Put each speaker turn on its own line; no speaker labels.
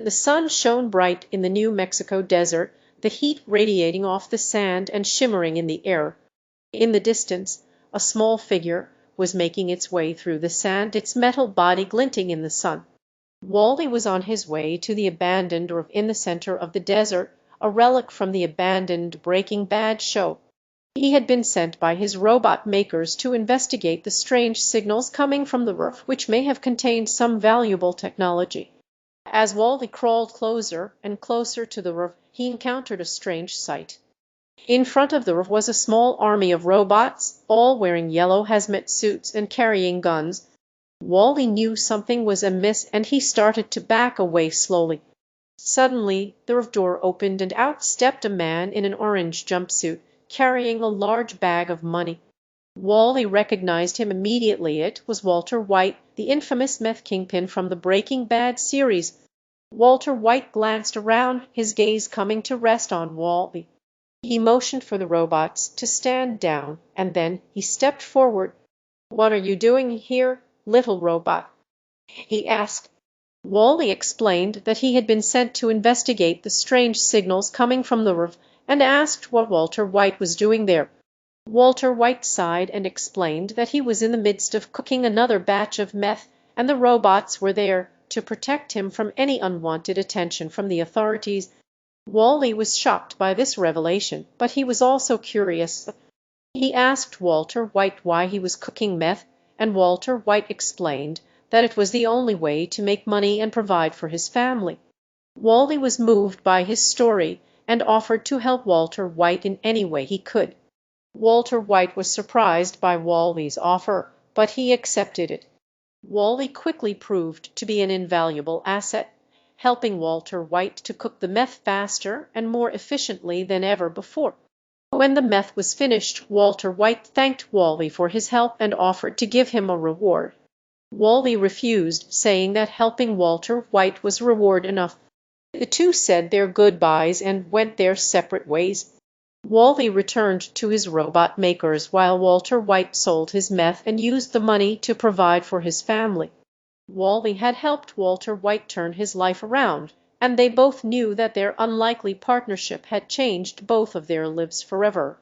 The sun shone bright in the New Mexico desert, the heat radiating off the sand and shimmering in the air. In the distance a small figure was making its way through the sand, its metal body glinting in the sun. Wally was on his way to the abandoned Rev in the center of the desert, a relic from the abandoned Breaking Bad show. He had been sent by his robot makers to investigate the strange signals coming from the roof, which may have contained some valuable technology. As Wally crawled closer and closer to the roof, he encountered a strange sight. In front of the roof was a small army of robots, all wearing yellow hazmat suits and carrying guns. Wally knew something was amiss, and he started to back away slowly. Suddenly the roof door opened, and out stepped a man in an orange jumpsuit, carrying a large bag of money. Wally recognized him immediately. It was Walter White, the infamous meth kingpin from the Breaking Bad series. Walter White glanced around, his gaze coming to rest on Wally. He motioned for the robots to stand down, and then he stepped forward. "What are you doing here, little robot?" he asked. Wally explained that he had been sent to investigate the strange signals coming from the roof, and asked what Walter White was doing there. Walter White sighed and explained that he was in the midst of cooking another batch of meth, and the robots were there to protect him from any unwanted attention from the authorities. Wally was shocked by this revelation, but he was also curious. He asked Walter White why he was cooking meth, and Walter White explained that it was the only way to make money and provide for his family. Wally was moved by his story and offered to help Walter White in any way he could. Walter White was surprised by Wally's offer, but he accepted it. Wally quickly proved to be an invaluable asset, helping Walter White to cook the meth faster and more efficiently than ever before. When the meth was finished, Walter White thanked Wally for his help and offered to give him a reward. Wally refused, saying that helping Walter White was reward enough. The two said their goodbyes and went their separate ways. Wally returned to his robot makers while Walter White sold his meth and used the money to provide for his family. Wally had helped Walter White turn his life around, and they both knew that their unlikely partnership had changed both of their lives forever.